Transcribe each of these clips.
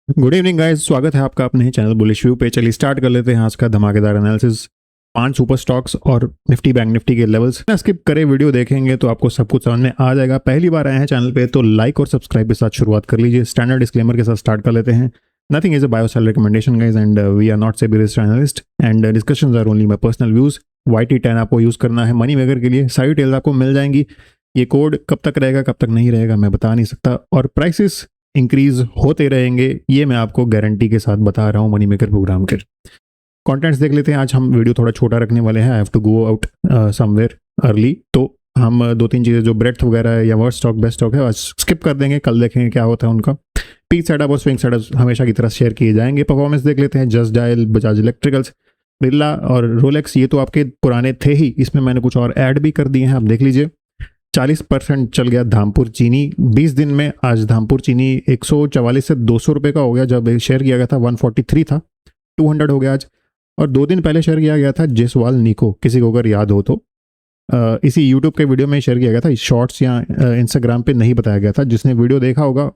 Good evening guys, स्वागत है आपका अपने चैनल बुलिश व्यू पे। चलिए स्टार्ट कर लेते हैं आज का धमाकेदार एनालिसिस। 5 सुपर स्टॉक्स और निफ्टी बैंक निफ्टी के लेवल्स ना स्किप करे वीडियो देखेंगे तो आपको सब कुछ समझ में आ जाएगा। पहली बार आए हैं चैनल पे तो लाइक और सब्सक्राइब के साथ शुरुआत कर लीजिए। स्टैंडर्ड डिस्क्लेमर के साथ स्टार्ट कर लेते हैं। Nothing is a buy or sell recommendation guys and we are not SEBI registered analyst and discussions are only my personal views. YT10 आपको यूज करना है मनी मेकर के लिए। सारी डिटेल्स आपको मिल जाएंगी। ये कोड कब तक रहेगा कब तक नहीं रहेगा मैं बता नहीं सकता, और प्राइसेस इंक्रीज होते रहेंगे ये मैं आपको गारंटी के साथ बता रहा हूँ मनी मेकर प्रोग्राम के। कंटेंट्स देख लेते हैं। आज हम वीडियो थोड़ा छोटा रखने वाले हैं। I have to go out somewhere early, तो हम 2-3 चीज़ें जो ब्रेड्थ वगैरह है या वर्स्ट स्टॉक बेस्ट स्टॉक है आज स्किप कर देंगे, कल देखेंगे क्या होता है उनका। पीक सेटअप और स्विंग सेटअप हमेशा की तरह शेयर किए जाएंगे। परफॉर्मेंस देख लेते हैं। Just dial, Bajaj electricals, Birla और रोलेक्स, ये तो आपके पुराने थे ही, इसमें मैंने कुछ और ऐड भी कर दिए हैं, आप देख लीजिए। 40% चल गया धामपुर चीनी 20 दिन में। आज धामपुर चीनी 144 से 200 रुपये का हो गया। जब शेयर किया गया था 143 था, 200 हो गया आज। और 2 दिन पहले शेयर किया गया था जयसवाल निको, किसी को अगर याद हो तो इसी यूट्यूब के वीडियो में शेयर किया गया था। शॉर्ट्स या इंस्टाग्राम पे नहीं बताया गया था। जिसने वीडियो देखा होगा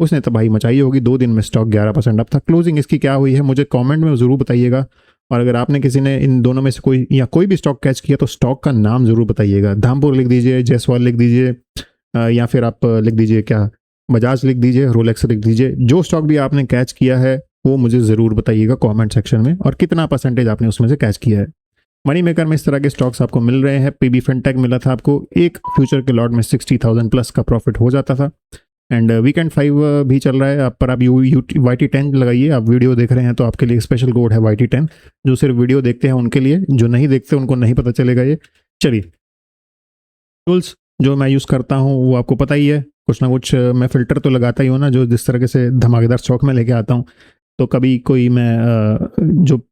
उसने तबाही मचाई होगी। 2 दिन में स्टॉक 11% अप था। क्लोजिंग इसकी क्या हुई है मुझे कमेंट में ज़रूर बताइएगा। और अगर आपने किसी ने इन दोनों में से कोई या कोई भी स्टॉक कैच किया तो स्टॉक का नाम ज़रूर बताइएगा। धामपुर लिख दीजिए, जयसवाल लिख दीजिए, या फिर आप लिख दीजिए क्या, बजाज लिख दीजिए, रोलेक्स लिख दीजिए। जो स्टॉक भी आपने कैच किया है वो मुझे ज़रूर बताइएगा कमेंट सेक्शन में, और कितना परसेंटेज आपने उसमें से कैच किया है। मनी मेकर में इस तरह के स्टॉक्स आपको मिल रहे हैं। PB फिनटेक मिला था आपको, एक फ्यूचर के लॉट में 60,000 प्लस का प्रॉफिट हो जाता था। एंड वीकेंड 5 भी चल रहा है। आप पर आप YT10 लगाइए। आप वीडियो देख रहे हैं तो आपके लिए स्पेशल कोड है YT10। जो सिर्फ वीडियो देखते हैं उनके लिए, जो नहीं देखते उनको नहीं पता चलेगा ये। चलिए, टूल्स जो मैं यूज़ करता हूँ वो आपको पता ही है। कुछ ना कुछ मैं फ़िल्टर तो लगाता ही हूँ ना, जो जिस तरह से धमाकेदार स्टॉक में लेके आता हूँ। तो कभी कोई मैं जो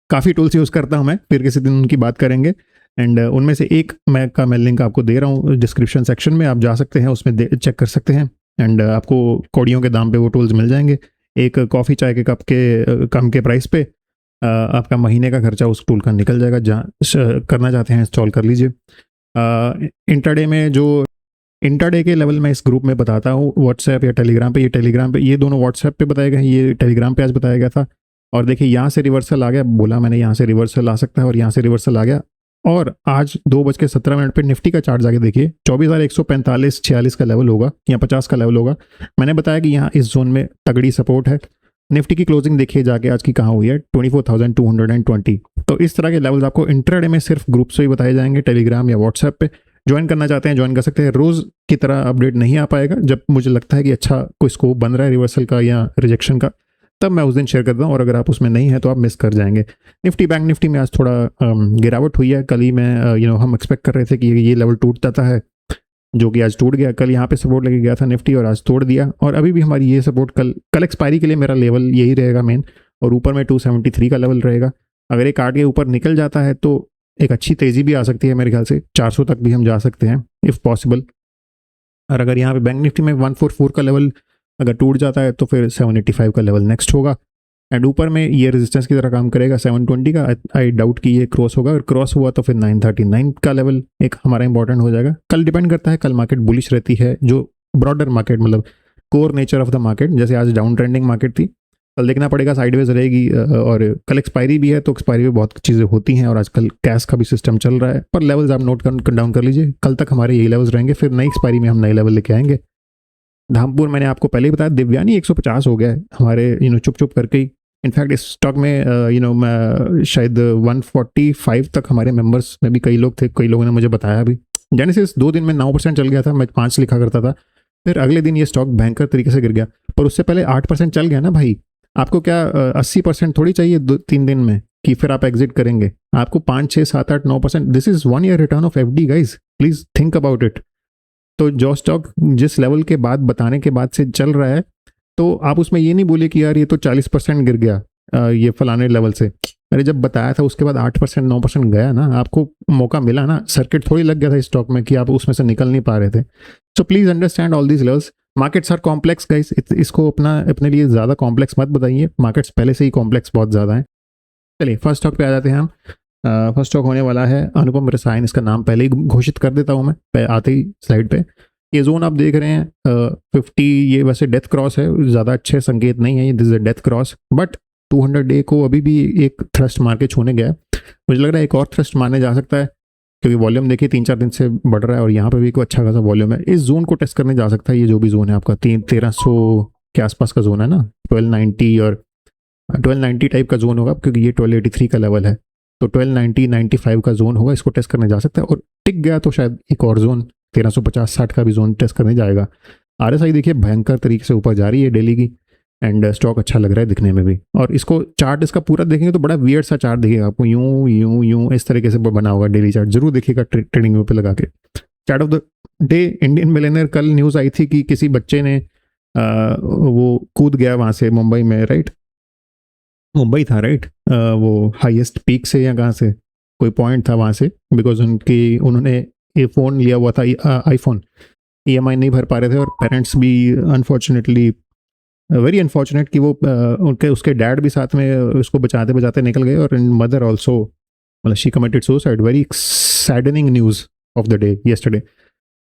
काफ़ी टूल्स यूज़ करता हूँ मैं, फिर किसी दिन उनकी बात करेंगे। एंड उनमें से एक मैं लिंक आपको दे रहा हूँ डिस्क्रिप्शन सेक्शन में, आप जा सकते हैं उसमें चेक कर सकते हैं। एंड आपको कौड़ियों के दाम पे वो टूल्स मिल जाएंगे। एक कॉफ़ी चाय के कप के कम के प्राइस पे आपका महीने का खर्चा उस टूल का निकल जाएगा। जहाँ करना चाहते हैं इंस्टॉल कर लीजिए। इंट्राडे में जो इंट्राडे के लेवल में इस ग्रुप में बताता हूँ, व्हाट्सएप या टेलीग्राम पे। ये टेलीग्राम पे, ये दोनों व्हाट्सएप पे बताए गए, ये टेलीग्राम पे आज बताया गया था। और देखिए यहाँ से रिवर्सल आ गया, बोला मैंने यहाँ से रिवर्सल आ सकता है, और यहाँ से रिवर्सल आ गया। और आज 2:17 पे निफ्टी का चार्ट जाके देखिए, 24,145-46 का लेवल होगा या 50 का लेवल होगा। मैंने बताया कि यहाँ इस जोन में तगड़ी सपोर्ट है। निफ्टी की क्लोजिंग देखिए जाके आज की कहाँ हुई है, 24,220। तो इस तरह के लेवल्स आपको इंट्राडे में सिर्फ ग्रुप से ही बताए जाएंगे, टेलीग्राम या व्हाट्सएप पे। ज्वाइन करना चाहते हैं ज्वाइन कर सकते हैं। रोज़ की तरह अपडेट नहीं आ पाएगा। जब मुझे लगता है कि अच्छा कोई स्कोप बन रहा है रिवर्सल का या रिजेक्शन का, तब मैं उस दिन शेयर करता हूँ। और अगर आप उसमें नहीं है तो आप मिस कर जाएंगे। निफ्टी बैंक निफ्टी में आज थोड़ा गिरावट हुई है। कल ही मैं हम एक्सपेक्ट कर रहे थे कि ये लेवल टूट जाता है, जो कि आज टूट गया। कल यहाँ पे सपोर्ट लेके गया था निफ्टी और आज तोड़ दिया। और अभी भी हमारी ये सपोर्ट कल एक्सपायरी के लिए मेरा लेवल यही रहेगा मेन, और ऊपर में 273 का लेवल रहेगा। अगर एक काट के ऊपर निकल जाता है तो एक अच्छी तेज़ी भी आ सकती है मेरे ख्याल से, 400 तक भी हम जा सकते हैं इफ़ पॉसिबल। और अगर यहाँ पे बैंक निफ्टी में 144 का लेवल अगर टूट जाता है तो फिर 785 का लेवल नेक्स्ट होगा। एंड ऊपर में ये रेजिस्टेंस की तरह काम करेगा 720 का। आई डाउट कि ये क्रॉस होगा, और क्रॉस हुआ तो फिर 939 का लेवल एक हमारा इंपॉर्टेंट हो जाएगा। कल डिपेंड करता है, कल मार्केट बुलिश रहती है, जो ब्रॉडर मार्केट मतलब core nature of the market. जैसे आज डाउन ट्रेंडिंग मार्केट थी, कल देखना पड़ेगा साइडवेज रहेगी। और कल एक्सपायरी भी है, तो एक्सपायरी में बहुत चीज़ें होती हैं, और आजकल कैश का भी सिस्टम चल रहा है। पर लेवल्स आप नोट डाउन कर लीजिए। कल तक हमारे यही लेवल्स रहेंगे, फिर नई एक्सपायरी में हम नए लेवल लेके आएंगे। धामपुर मैंने आपको पहले ही बताया, दिव्यानी 150 हो गया है हमारे चुप चुप करके ही। इनफैक्ट इस स्टॉक में मैं शायद 145 तक हमारे मेंबर्स में भी कई लोग थे, कई लोगों ने मुझे बताया भी। जेनेसिस 2 दिन में 9% चल गया था, मैं 5 लिखा करता था। फिर अगले दिन ये स्टॉक भयंकर तरीके से गिर गया, पर उससे पहले 8% चल गया ना भाई। आपको क्या 80% थोड़ी चाहिए 3 दिन में कि फिर आप एग्जिट करेंगे। आपको 5, 6, 7, 8, 9%, this is 1 year return of FD guys, please think about it. तो जो स्टॉक जिस लेवल के बाद बताने के बाद से चल रहा है, तो आप उसमें ये नहीं बोले कि यार ये तो 40% गिर गया ये फलाने लेवल से। मैंने जब बताया था उसके बाद 8%, 9% गया ना, आपको मौका मिला ना। सर्किट थोड़ी लग गया था इस स्टॉक में कि आप उसमें से निकल नहीं पा रहे थे। So please understand all these levels. Markets are complex guys, इसको अपने लिए ज़्यादा कॉम्प्लेक्स मत बताइए। मार्केट्स पहले से ही कॉम्प्लेक्स बहुत ज़्यादा हैं। चलिए फर्स्ट स्टॉक पे आ जाते हैं हम। फर्स्ट स्टॉक होने वाला है अनुपम रसायन। इसका नाम पहले ही घोषित कर देता हूँ मैं आते ही स्लाइड पे। ये जोन आप देख रहे हैं 50, ये वैसे डेथ क्रॉस है, ज़्यादा अच्छे संकेत नहीं है ये, this is death cross, but 200 day को अभी भी एक थ्रस्ट मार के छूने गया है। मुझे लग रहा है एक और थ्रस्ट मारने जा सकता है, क्योंकि वॉल्यूम देखिए 3-4 दिन से बढ़ रहा है और यहाँ पे भी कोई अच्छा खासा वॉल्यूम है। इस जोन को टेस्ट करने जा सकता है, ये जो भी जोन है आपका 1300 के आसपास का जोन है ना, 1290 और 1290 टाइप का जोन होगा, क्योंकि ये 1283 का लेवल है, तो 1290-95 का जोन होगा, इसको टेस्ट करने जा सकता है। और टिक गया तो शायद एक और जोन 1350-60 का भी जोन टेस्ट करने जाएगा। RSI देखिए भयंकर तरीके से ऊपर जा रही है डेली की, एंड स्टॉक अच्छा लग रहा है दिखने में भी। और इसको चार्ट इसका पूरा देखेंगे तो बड़ा वियर्ड सा चार्ट दिखेगा आपको, यूं यूं यूं इस तरीके से बना होगा डेली चार्ट, जरूर देखिएगा ट्रेडिंग व्यू पे लगा के। Chart of the day, Indian millionaire, कल न्यूज़ आई थी कि किसी बच्चे ने वो कूद गया वहाँ से मुंबई में, राइट, मुंबई था राइट, वो हाईएस्ट पीक से या कहाँ से कोई पॉइंट था वहाँ से, बिकॉज उन्होंने ये फ़ोन लिया हुआ था, आईफोन, EMI नहीं भर पा रहे थे, और पेरेंट्स भी अनफॉर्चुनेटली, वेरी अनफॉर्चुनेट कि वो उनके उसके डैड भी साथ में उसको बचाते बचाते निकल गए, और मदर ऑल्सो, मतलब she committed suicide. Very saddening news of the day yesterday.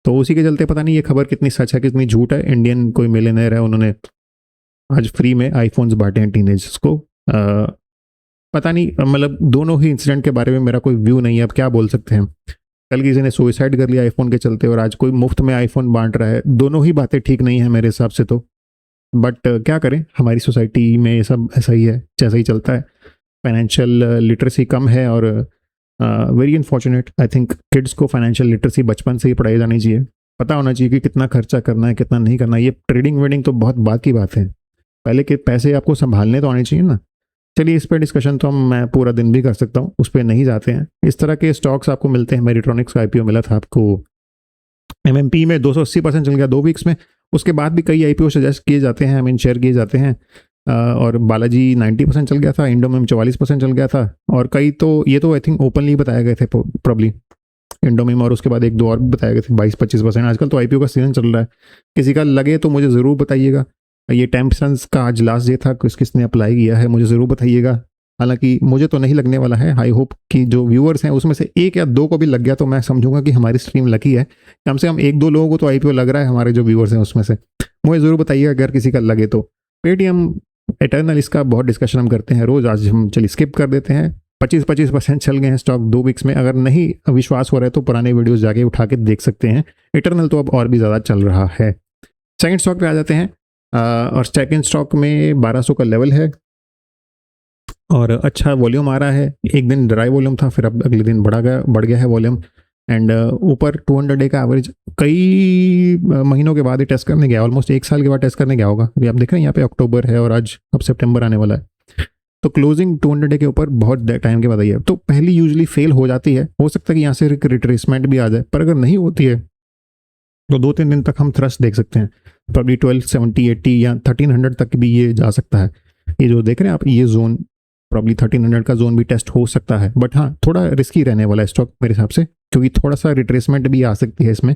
तो उसी के चलते पता नहीं ये खबर कितनी सच है कितनी झूठ है, इंडियन कोई मिलियनेयर है, उन्होंने आज फ्री में आईफोन्स बांटे हैं टीनेजर्स को। पता नहीं, मतलब दोनों ही इंसिडेंट के बारे में मेरा कोई व्यू नहीं है, अब क्या बोल सकते हैं। कल किसी ने सुसाइड कर लिया आईफोन के चलते, और आज कोई मुफ्त में आईफोन बांट रहा है, दोनों ही बातें ठीक नहीं है मेरे हिसाब से तो। बट क्या करें, हमारी सोसाइटी में ये सब ऐसा ही है, जैसा ही चलता है। फाइनेंशियल लिटरेसी कम है, और very unfortunate. I think kids को फाइनेंशियल लिटरेसी बचपन से ही पढ़ाई जानी चाहिए, पता होना चाहिए कि कितना खर्चा करना है कितना नहीं करना है। ये ट्रेडिंग वेडिंग तो बहुत बात की बात है, पहले के पैसे आपको संभालने तो आने चाहिए ना। चलिए इस पर डिस्कशन तो मैं पूरा दिन भी कर सकता हूँ, उस पर नहीं जाते हैं। इस तरह के स्टॉक्स आपको मिलते हैं, मेरिट्रॉनिक्स का IPO मिला था आपको, MMP में 280% चल गया 2 वीक्स में। उसके बाद भी कई IPO सजेस्ट किए जाते हैं, शेयर किए जाते हैं, और बालाजी 90% चल गया था, इंडोमिम 44% चल गया था, और कई तो ये तो आई थिंक ओपनली बताए गए थे प्रॉब्ली, इंडोमिम, और उसके बाद 1-2 और भी बताए गए थे 22-25%। आजकल तो IPO का सीजन चल रहा है, किसी का लगे तो मुझे ज़रूर बताइएगा। ये टेम्पसन्स का आज लास्ट डे था, किसने अप्लाई किया है मुझे ज़रूर बताइएगा। हालांकि मुझे तो नहीं लगने वाला है, आई होप कि जो व्यूअर्स हैं उसमें से 1 या 2 को भी लग गया तो मैं समझूंगा कि हमारी स्ट्रीम लकी है। कम से कम 1-2 लोगों को तो IPO लग रहा है, हमारे जो व्यूअर्स हैं उसमें से। मुझे ज़रूर बताइएगा अगर किसी का लगे तो। पेटीएम एटर्नल, इसका बहुत डिस्कशन हम करते हैं रोज़, आज हम चलिए स्किप कर देते हैं। 25% चल गए हैं स्टॉक 2 वीक्स में। अगर नहीं विश्वास हो रहा है तो पुराने वीडियोज़ जाके उठा के देख सकते हैं। इटर्नल तो अब और भी ज़्यादा चल रहा है। सेकंड स्टॉक पे आ जाते हैं, और सेकंड स्टॉक में 1200 का लेवल है, और अच्छा वॉल्यूम आ रहा है। एक दिन ड्राई वॉल्यूम था, फिर अब अगले दिन बढ़ गया है वॉल्यूम, एंड ऊपर 200 डे का एवरेज कई महीनों के बाद ही टेस्ट करने गया, ऑलमोस्ट 1 साल के बाद टेस्ट करने गया होगा। अभी आप देख रहे हैं यहाँ पे अक्टूबर है और आज अब सितंबर आने वाला है, तो क्लोजिंग 200 डे के ऊपर बहुत टाइम के बाद आई है। तो पहली यूजुअली फेल हो जाती है, हो सकता है कि यहाँ से रिट्रेसमेंट भी आ जाए, पर अगर नहीं होती है तो 2-3 दिन तक हम थ्रस्ट देख सकते हैं, प्रॉब्ली 1270, 80 या 1300 तक भी ये जा सकता है। ये जो देख रहे हैं आप, ये जोन प्रॉब्ली 1300 का जोन भी टेस्ट हो सकता है, बट हाँ थोड़ा रिस्की रहने वाला है स्टॉक मेरे हिसाब से, क्योंकि थोड़ा सा रिट्रेसमेंट भी आ सकती है इसमें,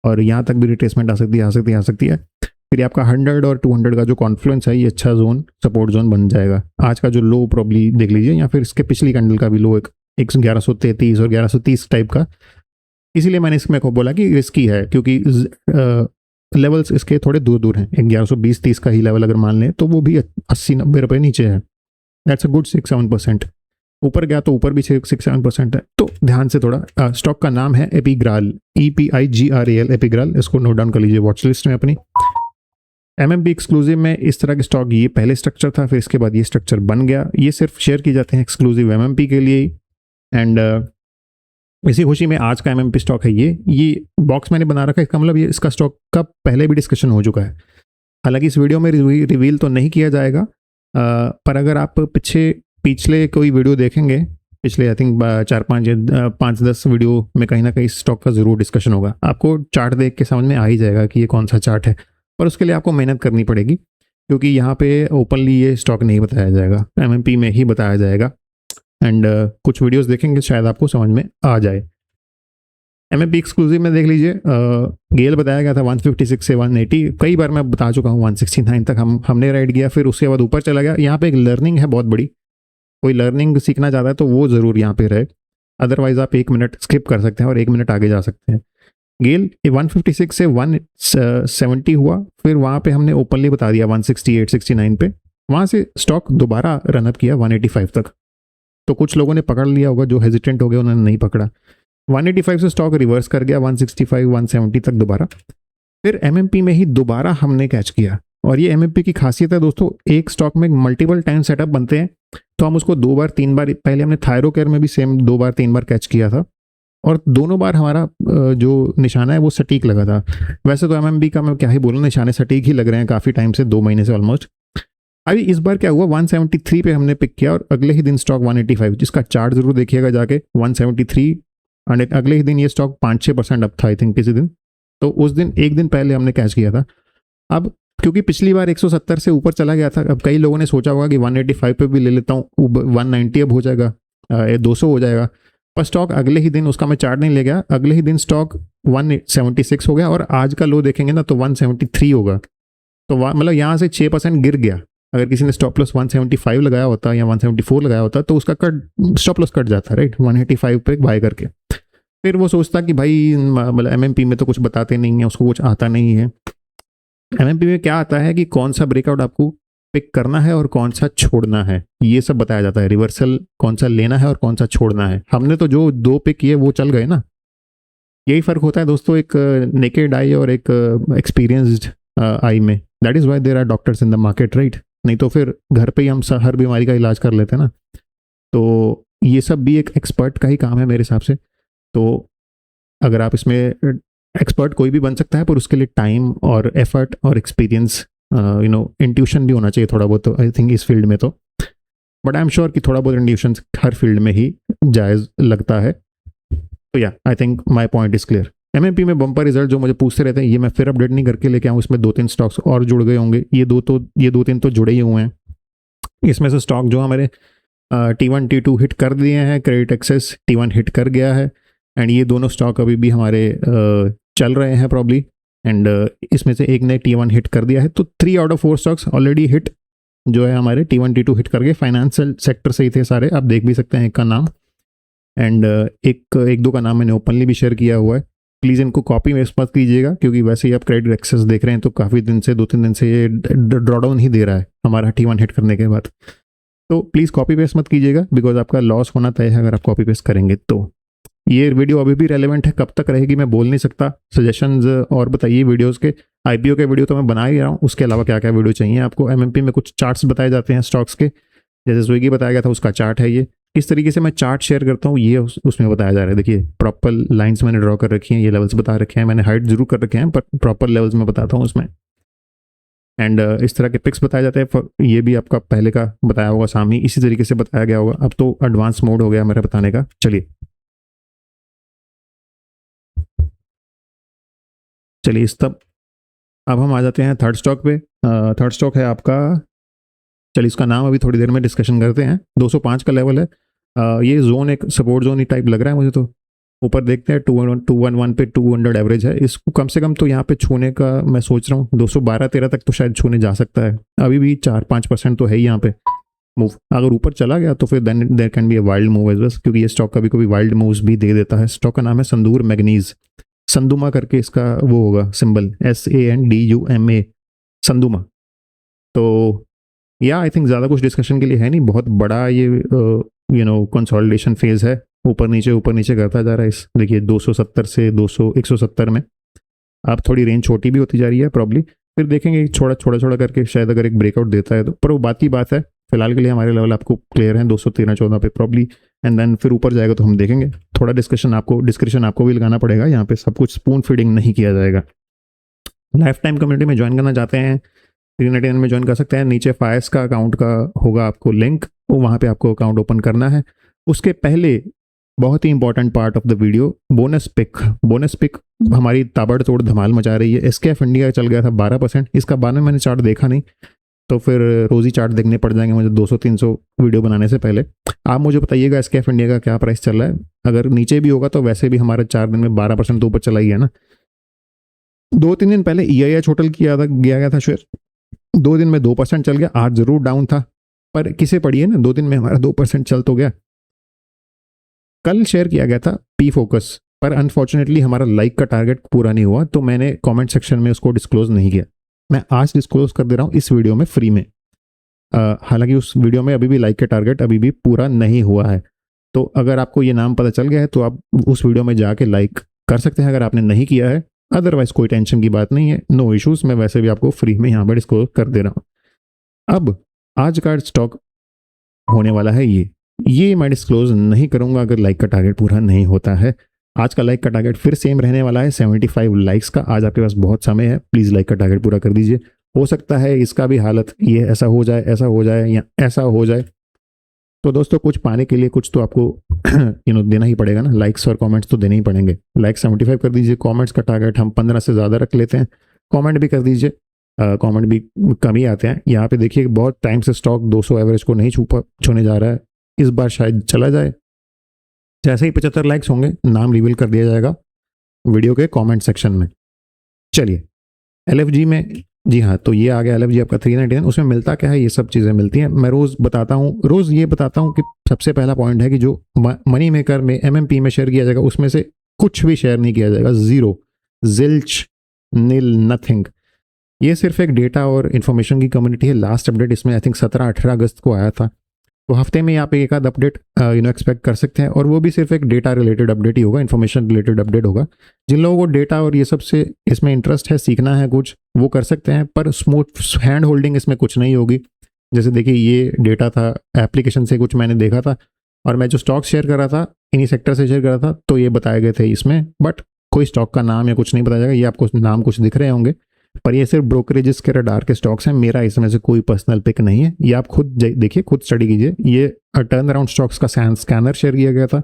और यहाँ तक भी रिट्रेसमेंट आ सकती है। फिर आपका 100 और 200 का जो कॉन्फ्लुएंस है, ये अच्छा जोन, सपोर्ट जोन बन जाएगा। आज का जो लो प्रॉब्ली देख लीजिए, या फिर इसके पिछली कैंडल का भी लो, एक 1133 और 1130 टाइप का। इसीलिए मैंने इसमें को बोला कि रिस्की है, क्योंकि लेवल्स इसके थोड़े दूर हैं। 1120-30 का ही लेवल अगर मान लें तो वो भी 80-90 रुपये नीचे है, दैट्स अ गुड 6-7%। ऊपर गया तो ऊपर भी 6-7% है। तो ध्यान से थोड़ा, स्टॉक का नाम है एपिग्राल, EPIGRAL, एपिग्राल, इसको नोट डाउन कर लीजिए वॉच लिस्ट में अपनी। MMP एक्सक्लूसिव में इस तरह के स्टॉक, ये पहले स्ट्रक्चर था, फिर इसके बाद ये स्ट्रक्चर बन गया। ये सिर्फ शेयर किए जाते हैं एक्सक्लूसिव MMP के लिए, एंड इसी खुशी में आज का MMP स्टॉक है। ये बॉक्स मैंने बना रखा है, इसका मतलब ये इसका स्टॉक का पहले भी डिस्कशन हो चुका है। हालांकि इस वीडियो में रिवील तो नहीं किया जाएगा, पर अगर आप पिछले कोई वीडियो देखेंगे, पिछले आई थिंक 4-5 या 5-10 वीडियो में कहीं ना कहीं स्टॉक का ज़रूर डिस्कशन होगा। आपको चार्ट देख के समझ में आ ही जाएगा कि ये कौन सा चार्ट है, पर उसके लिए आपको मेहनत करनी पड़ेगी, क्योंकि यहाँ पे ओपनली ये स्टॉक नहीं बताया जाएगा, MMP में ही बताया जाएगा। एंड कुछ वीडियोस देखेंगे शायद आपको समझ में आ जाए। MMP एक्सक्लूसिव में देख लीजिए, गेल बताया गया था 156 से 180, कई बार मैं बता चुका हूँ 169 तक हमने राइड किया, फिर उसके बाद ऊपर चला गया। यहाँ पे एक लर्निंग है बहुत बड़ी, कोई लर्निंग सीखना चाहता है तो वो ज़रूर यहाँ पे रहे, अदरवाइज आप 1 मिनट स्किप कर सकते हैं और 1 मिनट आगे जा सकते हैं। गेल 156 से 170 हुआ, फिर वहाँ पे हमने ओपनली बता दिया 168 69 पे, वहाँ से स्टॉक दोबारा रनअप किया 185 तक। तो कुछ लोगों ने पकड़ लिया होगा, जो हेजिटेंट हो गए उन्होंने नहीं पकड़ा। 185 से स्टॉक रिवर्स कर गया 165 170 तक दोबारा, फिर एमएमपी में ही दोबारा हमने कैच किया। और ये एमएमपी की खासियत है दोस्तों, एक स्टॉक में मल्टीपल टाइम सेटअप बनते हैं, तो हम उसको 2 बार 3 बार, पहले हमने थायरोकेयर में भी सेम 2 बार 3 बार कैच किया था, और दोनों बार हमारा जो निशाना है वो सटीक लगा था। वैसे तो एमएमपी का मैं क्या ही बोलूँ, निशाने सटीक ही लग रहे हैं काफ़ी टाइम से, 2 महीने से ऑलमोस्ट। अभी इस बार क्या हुआ, 173 पे हमने पिक किया और अगले ही दिन स्टॉक 185, जिसका चार्ट जरूर देखिएगा जाके, 173, और अगले ही दिन ये स्टॉक 5-6% अप था आई थिंक किसी दिन। तो उस दिन एक दिन पहले हमने कैच किया था। अब क्योंकि पिछली बार 170 से ऊपर चला गया था, अब कई लोगों ने सोचा होगा कि 185 पे भी ले लेता हूँ, 190 अब हो जाएगा, 200 हो जाएगा, पर स्टॉक अगले ही दिन, उसका मैं चार्ट नहीं ले गया, अगले ही दिन स्टॉक 176 हो गया, और आज का लो देखेंगे ना तो 173 होगा। तो मतलब यहाँ से 6% गिर गया। अगर किसी ने स्टॉप लॉस 175 लगाया होता या 174 लगाया होता तो उसका कट, स्टॉप लॉस कट जाता, राइट, 185 पे बाय करके। फिर वो सोचता कि भाई मतलब एमएमपी में तो कुछ बताते नहीं है, उसको कुछ आता नहीं है। एमएमपी में क्या आता है कि कौन सा ब्रेकआउट आपको पिक करना है और कौन सा छोड़ना है, ये सब बताया जाता है। रिवर्सल कौन सा लेना है और कौन सा छोड़ना है। हमने तो जो 2 पिक किए वो चल गए ना। यही फर्क होता है दोस्तों एक नेकेड आई और एक एक्सपीरियंस्ड आई में। That is why there are doctors in the market, right. नहीं तो फिर घर पे ही हम हर बीमारी का इलाज कर लेते हैं ना। तो ये सब भी एक एक्सपर्ट का ही काम है मेरे हिसाब से। तो अगर आप इसमें, एक्सपर्ट कोई भी बन सकता है, पर उसके लिए टाइम और एफर्ट और एक्सपीरियंस, इंट्यूशन भी होना चाहिए थोड़ा बहुत, आई थिंक इस फील्ड में तो। बट आई एम श्योर कि थोड़ा बहुत इंट्यूशन हर फील्ड में ही जायज़ लगता है। तो या I think my point is clear. MMP में बम्पर रिजल्ट जो मुझे पूछते रहते हैं, ये मैं फिर अपडेट नहीं करके लेके आऊँ। इसमें 2-3 स्टॉक्स और जुड़ गए होंगे, ये 2-3 तो जुड़े ही हुए हैं। इसमें से स्टॉक जो हमारे T1 T2 हिट कर दिए हैं, क्रेडिट एक्सेस T1 हिट कर गया है, एंड ये दोनों स्टॉक अभी भी हमारे चल रहे हैं प्रॉब्ली, एंड इसमें से एक ने T1 हिट कर दिया है। तो 3 out of 4 stocks already hit जो है हमारे T1 T2 हिट कर गए। फाइनेंशियल सेक्टर से ही थे सारे, आप देख भी सकते हैं एक का नाम, एंड एक दो का नाम मैंने ओपनली भी शेयर किया हुआ है। प्लीज़ इनको कॉपी वेस्ट मत कीजिएगा, क्योंकि वैसे ही आप क्रेडिट एक्सेस देख रहे हैं तो काफ़ी दिन से, 2-3 दिन से ये ड्रॉडाउन ही दे रहा है हमारा T1 हिट करने के बाद। तो प्लीज़ कॉपी पेस्ट मत कीजिएगा, बिकॉज आपका लॉस होना तय है अगर आप कॉपी पेस्ट करेंगे तो। ये वीडियो अभी भी रेलेवेंट है, कब तक रहेगी मैं बोल नहीं सकता। सजेशंस और बताइए वीडियोस के। आईपीओ के वीडियो तो मैं बना ही रहा हूँ, उसके अलावा क्या क्या वीडियो चाहिए आपको। एमएमपी में कुछ चार्ट्स बताए जाते हैं स्टॉक्स के, जैसे स्विगी बताया गया था उसका चार्ट है ये। किस तरीके से मैं चार्ट शेयर करता हूँ ये उसमें बताया जा रहा है। देखिए प्रॉपर लाइन्स मैंने ड्रॉ कर रखी हैं, ये लेवल्स बता रखे हैं, मैंने हाइट जरूर कर रखे हैं पर प्रॉपर लेवल्स में बताता हूँ उसमें। एंड इस तरह के पिक्स बताए जाते हैं, ये भी आपका पहले का बताया होगा सामने, इसी तरीके से बताया गया होगा। अब तो एडवांस मोड हो गया मेरा बताने का। चलिए इस तब अब हम आ जाते हैं थर्ड स्टॉक पे। थर्ड स्टॉक है आपका, चलिए इसका नाम अभी थोड़ी देर में डिस्कशन करते हैं। 205 का लेवल है। ये जोन एक सपोर्ट जोन ही टाइप लग रहा है मुझे तो। ऊपर देखते हैं 211 पे 200 एवरेज है, इसको कम से कम तो यहाँ पे छूने का मैं सोच रहा हूँ। 212-13 तक तो शायद छूने जा सकता है, अभी भी 4-5% तो है ही यहाँ पे मूव। अगर ऊपर चला गया तो फिर then there can be a wild move as well, क्योंकि ये स्टॉक कभी कभी वाइल्ड मूव्स भी दे देता है। स्टॉक का नाम है संदूर मैग्नीज, संदुमा करके इसका वो होगा सिंबल, SANDUMA, संदुमा। तो या आई थिंक ज़्यादा कुछ डिस्कशन के लिए है नहीं, बहुत बड़ा ये कंसोलिडेशन फेज है, ऊपर नीचे करता जा रहा है। इस देखिए 270 से 170 में अब थोड़ी रेंज छोटी भी होती जा रही है प्रॉब्ली। फिर देखेंगे छोड़ा करके शायद अगर एक ब्रेकआउट देता है तो, पर वो बात की बात है। फिलहाल के लिए हमारे लेवल आपको क्लियर है 213-14 पे प्रॉब्ली, एंड देन फिर ऊपर जाएगा तो हम देखेंगे। थोड़ा डिस्क्रिप्शन आपको भी लगाना पड़ेगा, यहाँ पे सब कुछ स्पून फीडिंग नहीं किया जाएगा। लाइफ टाइम कम्युनिटी में ज्वाइन करना चाहते हैं 399 में ज्वाइन कर सकते हैं। नीचे फायर्स का अकाउंट का होगा आपको लिंक, वो वहाँ पे आपको अकाउंट ओपन करना है। उसके पहले बहुत ही important part of the video, bonus pick हमारी ताबड़तोड़ धमाल मचा रही है। एसकेएफ इंडिया चल गया था 12%, इसका बाद में मैंने चार्ट देखा नहीं, तो फिर रोज़ी चार्ट देखने पड़ जाएंगे मुझे 200-300 वीडियो बनाने से पहले। आप मुझे बताइएगा एसकेएफ इंडिया का क्या प्राइस चल रहा है। अगर नीचे भी होगा तो वैसे भी हमारा 4 दिन में 12% तो ऊपर चला ही है ना। 2-3 दिन पहले EIH होटल किया गया था शेयर, 2 दिन में 2% चल गया। आज जरूर डाउन था, पर किसे पड़ी है ना, 2 दिन में हमारा 2% चल तो गया। कल शेयर किया गया था P फोकस पर अनफॉर्चुनेटली हमारा लाइक का टारगेट पूरा नहीं हुआ, तो मैंने कमेंट सेक्शन में उसको डिस्क्लोज नहीं किया। मैं आज डिस्क्लोज कर दे रहा हूँ इस वीडियो में फ्री में। हालांकि उस वीडियो में अभी भी लाइक का टारगेट अभी भी पूरा नहीं हुआ है। तो अगर आपको ये नाम पता चल गया है तो आप उस वीडियो में जाके लाइक कर सकते हैं अगर आपने नहीं किया है। अदरवाइज कोई टेंशन की बात नहीं है, नो इश्यूज। मैं वैसे भी आपको फ्री में यहाँ पर डिस्क्लोज कर दे रहा हूँ। अब आज का स्टॉक होने वाला है ये मैं डिस्क्लोज नहीं करूंगा अगर लाइक का टारगेट पूरा नहीं होता है। आज का लाइक का टारगेट फिर सेम रहने वाला है 75 लाइक्स का। आज आपके पास बहुत समय है, प्लीज़ लाइक का टारगेट पूरा कर दीजिए। हो सकता है इसका भी हालत ये ऐसा हो जाए या ऐसा हो जाए। तो दोस्तों कुछ पाने के लिए कुछ तो आपको देना ही पड़ेगा ना, लाइक्स और कमेंट्स तो देने ही पड़ेंगे। लाइक 75 कर दीजिए, कमेंट्स का टारगेट हम 15 से ज़्यादा रख लेते हैं। कमेंट भी कर दीजिए, कमेंट भी कम ही आते हैं। यहाँ पे देखिए बहुत टाइम से स्टॉक 200 एवरेज को नहीं छूने जा रहा है, इस बार शायद चला जाए। जैसे ही 75 लाइक्स होंगे नाम रिवील कर दिया जाएगा वीडियो के कमेंट सेक्शन में। चलिए LFG में, जी हाँ, तो ये आ गया LFG आपका 399। उसमें मिलता क्या है, ये सब चीज़ें मिलती हैं। मैं रोज़ बताता हूँ, रोज़ ये बताता हूँ कि सबसे पहला पॉइंट है कि जो मनी मेकर में MMP में शेयर किया जाएगा उसमें से कुछ भी शेयर नहीं किया जाएगा, ज़ीरो, ज़िल्च, नील, नथिंग। ये सिर्फ एक डेटा और इन्फॉर्मेशन की कम्युनिटी है। लास्ट अपडेट इसमें आई थिंक 17-18 अगस्त को आया था, तो हफ्ते में आप एक आध अपडेट एक्सपेक्ट कर सकते हैं, और वो भी सिर्फ एक डेटा रिलेटेड अपडेट ही होगा, इन्फॉर्मेशन रिलेटेड अपडेट होगा। जिन लोगों को डेटा और ये सब से इसमें इंटरेस्ट है, सीखना है कुछ, वो कर सकते हैं, पर स्मूथ हैंड होल्डिंग इसमें कुछ नहीं होगी। जैसे देखिए ये डेटा था, एप्लीकेशन से कुछ मैंने देखा था, और मैं जो स्टॉक शेयर कर रहा था इन्हीं सेक्टर से शेयर कर रहा था, तो ये बताए गए थे इसमें, बट कोई स्टॉक का नाम या कुछ नहीं बताया जाएगा। ये आपको नाम कुछ दिख रहे होंगे, पर ये सिर्फ ब्रोकरेजेस के रडार के स्टॉक्स हैं। मेरा इसमें से कोई पर्सनल पिक नहीं है, ये आप खुद देखिए, खुद स्टडी कीजिए। ये टर्न अराउंड स्टॉक्स का स्कैनर शेयर किया गया था,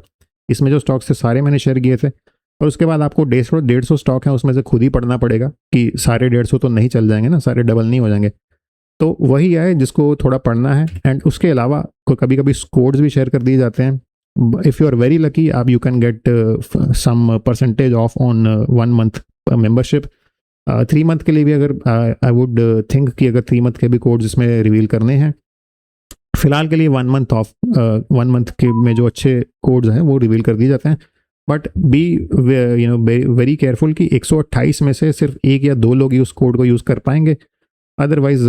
इसमें जो स्टॉक्स थे सारे मैंने शेयर किए थे, और उसके बाद आपको 150 स्टॉक हैं, उसमें से खुद ही पढ़ना पड़ेगा कि सारे 150 तो नहीं चल जाएंगे ना, सारे डबल नहीं हो जाएंगे। तो वही है जिसको थोड़ा पढ़ना है। एंड उसके अलावा कभी कभी कोड्स भी शेयर कर दिए जाते हैं। If you are very lucky आप you can get some percentage off on 1 month membership. 3 month के लिए भी अगर आई वुड थिंक कि अगर 3 मंथ के भी कोड्स इसमें रिवील करने हैं, फिलहाल के लिए 1 मंथ ऑफ 1 मंथ के में जो अच्छे कोड्स हैं वो रिवील कर दिए जाते हैं। बट बी वेरी केयरफुल कि 128 में से सिर्फ 1 या 2 लोग ही उस कोड को यूज़ कर पाएंगे, अदरवाइज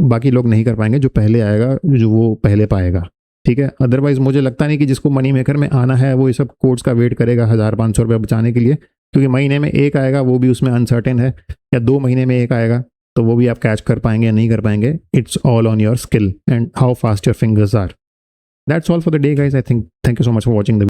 बाकी लोग नहीं कर पाएंगे। जो पहले आएगा जो वो पहले पाएगा, ठीक है। अदरवाइज मुझे लगता नहीं कि जिसको मनी मेकर में आना है वो ये सब कोड्स का वेट करेगा 1500 रुपये बचाने के लिए, क्योंकि महीने में एक आएगा, वो भी उसमें अनसर्टेन है, या 2 महीने में एक आएगा, तो वो भी आप कैच कर पाएंगे या नहीं कर पाएंगे। It's all on your skill and how fast your fingers are. That's all for the day guys. I think thank you so much for watching the